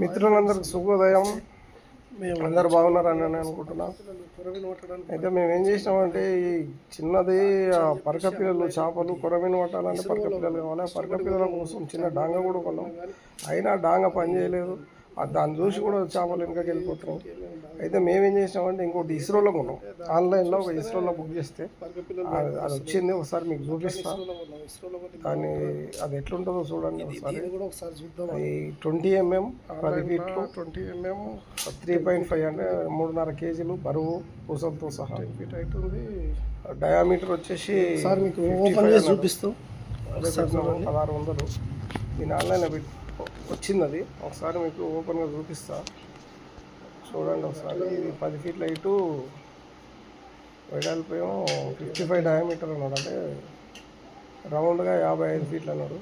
మిత్రులందరికి శుభోదయం. అందరు బాగున్నారని నేను అనుకుంటున్నా. అయితే మేము ఏం చేసినామంటే ఈ చిన్నది పరక పిల్లలు చేపలు కొరమీను పట్టాలంటే పరక పిల్లలు కావాలి. పరక పిల్లల కోసం చిన్న డాంగ కూడా కొన్నాం. అయినా డాంగ పని చేయలేదు. దాన్ని చూసి కూడా చేపలు వెనకకి వెళ్ళిపోతున్నాం. అయితే మేమేం చేసినామంటే ఇంకోటి ఇస్రోలో కొన్నాం. ఆన్లైన్లో ఒక ఇస్రోలో బుక్ చేస్తే అది వచ్చింది. ఒకసారి మీకు చూపిస్తా. దాన్ని అది ఎట్లుంటుందో చూడండి ఒకసారి. అది 20 mm 10 ఫీట్లు 20 mm 3.5 అంటే 3.5 కేజీలు బరువు పూసలతో సహా ఫీట్ అవుతుంది. డయామీటర్ వచ్చేసి సార్ మీకు ఓపెన్ చేసి చూపిస్తాం. 1600. దీని ఆన్లైన్లో వచ్చింది. అది ఒకసారి మీకు ఓపెన్గా చూపిస్తా చూడండి ఒకసారి. ఇది 10 ఫీట్ల హైటు, వెడల్పేమో 55 డయామీటర్ అన్నాడు. అంటే రౌండ్గా 55 ఫీట్లు అన్నాడు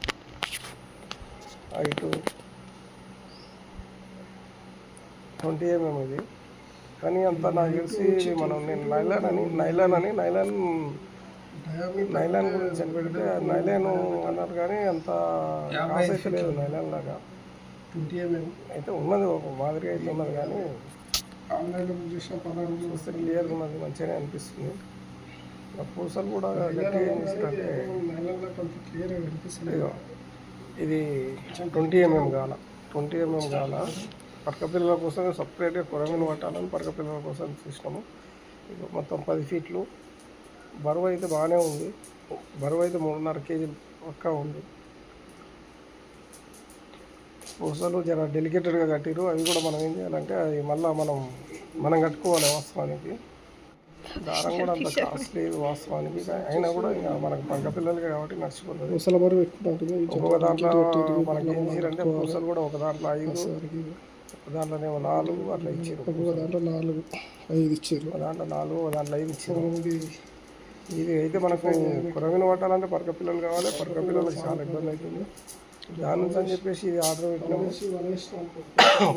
హైటు. 20 mm ఇది. కానీ అంత నాకు తెలిసి నేను నైలాన్ గురించి అని పెడితే నైలాన్ అన్నారు కానీ అంత కాస్ అయితే లేదు. నైలాన్ లాగా 20 mm అయితే ఉన్నది, ఒక మాదిరిగా అయితే ఉన్నది. కానీ ఆన్లైన్లో బుక్ చేసిన 16 చూస్తే క్లియర్గా ఉన్నది, మంచిగానే అనిపిస్తుంది. పూసలు కూడా గట్టిగా ఏం చేస్తారంటే క్లియర్గా కనిపిస్తుంది. ఇది 20 mm కాల 20 mm కాల పరక పిల్లల కోసం సపరేట్గా కొరమీను పట్టాలని పరక పిల్లల కోసం తీసినాము. ఇది మొత్తం 10 ఫీట్లు. బరువు అయితే బాగానే ఉంది. బరువు అయితే 3.5 కేజీలు పక్కా ఉంది. పూసలు జర డెలికేటెడ్గా కట్టిరు. అవి కూడా మనం ఏం చేయాలంటే అది మళ్ళీ మనం కట్టుకోవాలి వాస్తవానికి. దారం కూడా అంత కాస్ట్లీ వాస్తవానికి. అయినా కూడా ఇంకా మనకు పక్క పిల్లలకి కాబట్టి నడిచిపోతుంది. పూసల బరువు ఎక్కువ ఉంటుంది. ఒక్కొక్క దాంట్లో మనకి ఏం చేయాలంటే పూసలు కూడా ఒక దాంట్లో 5, ఒక దాంట్లోనేమో 4 అట్లా ఇచ్చారు. ఒక దాంట్లో 4, 5 ఇచ్చారు. ఒక దాంట్లో 4, ఒక దాంట్లో 5 ఇచ్చారు. ఇది అయితే మనకు కొరమీను పట్టాలంటే పరక పిల్లలు కావాలి. పరక పిల్లలకు చాలా ఇబ్బంది అవుతుంది. దాని నుంచి అని చెప్పేసి ఇది ఆర్డర్ పెట్టినాము.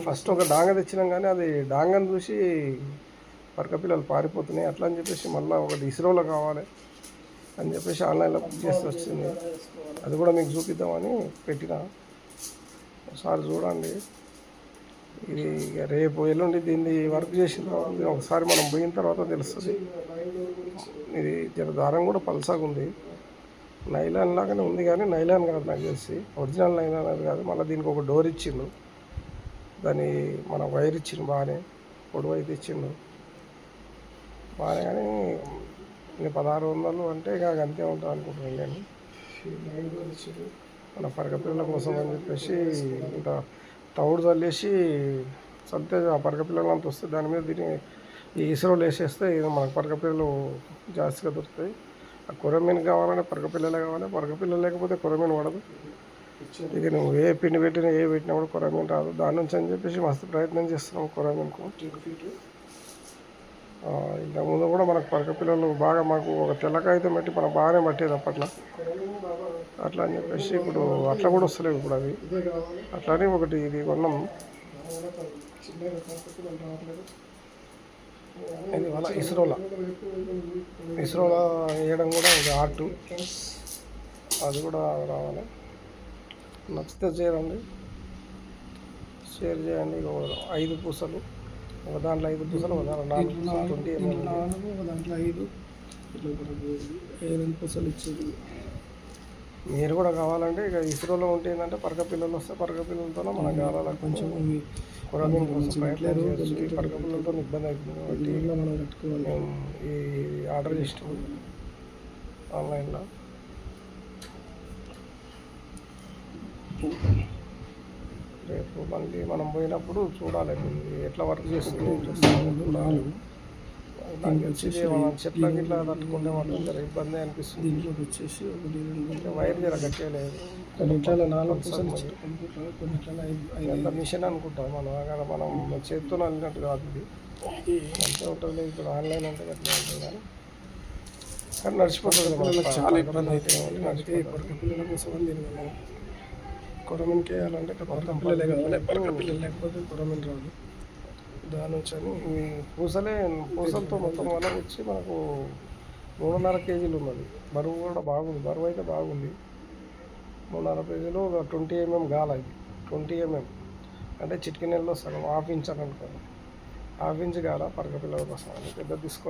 ఫస్ట్ ఒక డాంగ తెచ్చినాం కానీ అది డాంగను చూసి పరక పిల్లలు పారిపోతున్నాయి. అట్లా అని చెప్పేసి మళ్ళీ ఒకటి ఇస్రోలో కావాలి అని చెప్పేసి ఆన్లైన్లో బుక్ చేసి వచ్చింది. అది కూడా మీకు చూపిద్దామని పెట్టిన. ఒకసారి చూడండి. ఇది రేపు ఎల్లుండి దీన్ని వర్క్ చేసిన తర్వాత ఒకసారి మనం పోయిన తర్వాత తెలుస్తుంది. ఇది జర దారం కూడా పల్సాగా ఉంది. నైలాన్ లాగానే ఉంది కానీ నైలాన్ కాదు నాకు తెలిసి. ఒరిజినల్ నైలాన్ అది కాదు. మళ్ళీ దీనికి ఒక డోర్ ఇచ్చిండు. దాని మన వైర్ ఇచ్చిండు బాగానే, పొడవు అయితే ఇచ్చిండు బాగానే. కానీ ఇంకా 1600 అంటే ఇక అంతే ఉంటుంది అనుకుంటున్నాను నేను. మన పరక పిల్లల కోసం అని చెప్పేసి ఇంకా తౌడు చల్లేసి చల్లితే ఆ పరక పిల్లలు అంత వస్తే దాని మీద దీన్ని ఈ ఇసురులు వేసేస్తే ఇది మనకు పరక పిల్లలు జాస్తిగా దొరుకుతాయి. ఆ కొరమీను కావాలంటే పరక పిల్లలే కావాలి. పరక పిల్లలు లేకపోతే కొరమీను పడదు. ఇక నువ్వు ఏ పిండి పెట్టినా కూడా కొరమీను రాదు. దాని నుంచి అని చెప్పేసి మస్తు ప్రయత్నం చేస్తున్నాం కొరమీనుకు. ఇంకా ముందు కూడా మనకు పరక పిల్లలు బాగా మాకు ఒక తెల్లకాయతో పెట్టి మనం బాగానే పట్టేది అప్పట్లో. అట్లా అని చెప్పేసి ఇప్పుడు అట్లా కూడా వస్తలేవు ఇప్పుడు అవి. అట్లానే ఒకటి ఇది కొన్నాం. ఇది వల్ల ఇస్రోలో వేయడం కూడా ఒక ఆర్ట్. అది కూడా రావాలి. నచ్చితే చేయండి, షేర్ చేయండి. 5 పూసలు, ఒక దాంట్లో 5 పూసలు, ఒక దాంట్లో 4 పూసలు, 20 mm, ఒక దాంట్లో 5 పూసలు ఇచ్చేది. మీరు కూడా కావాలంటే ఇక ఇస్రోలో ఉంటే ఏంటంటే పరక పిల్లలు వస్తే పరక పిల్లలతో మనం కావాలి. కొంచెం కొరమీను కోసం ప్రయత్నం చేయొచ్చు. పరక పిల్లలతో ఇబ్బంది అవుతుంది కాబట్టి మనం కట్టుకోవాలి. మేము ఈ ఆర్డర్ చేసినాం ఆన్లైన్లో. రేపు మళ్ళీ మనం పోయినప్పుడు చూడాలి ఎట్లా వర్క్ చేస్తుంది. 4 నాకు తెలిసి మనం చెట్ల గిట్లా తట్టుకుంటే మాత్రం జర ఇబ్బంది అనిపిస్తుంది. దీంట్లోకి వచ్చేసి వైర్ జర గట్టిగా కొన్నిట్లలో 4 ఎంత మిషన్ అనుకుంటాం మనం చేతితో అల్లినట్టు కాదు. ఇది మంచిగా ఉంటుంది. ఇప్పుడు ఆన్లైన్ అంటే గట్లా ఉంటుంది కానీ నడిచిపోతుంది. చాలా ఇబ్బంది అవుతుంది. నడిచి పరక పిల్లల కోసం దీన్ని కొరమీను వేయాలంటే పరక పిల్లలే కావాలి. పరక పిల్లలు లేకపోతే కొరమీను రాదు. దాని నుంచి అని ఈ పూసలతో మొత్తం వల్ల వచ్చి మనకు 3.5 కేజీలు ఉన్నది. బరువు కూడా బాగుంది. బరువు అయితే బాగుంది. 3.5 కేజీలు. 20 mm గాల. ఇది 20 mm అంటే చిటికి నెలలో సగం హాఫ్ ఇంచ్ అని అనుకోండి, హాఫ్ ఇంచ్ కావాలా పరక పిల్లల కోసం అని పెద్ద తీసుకోలేదు.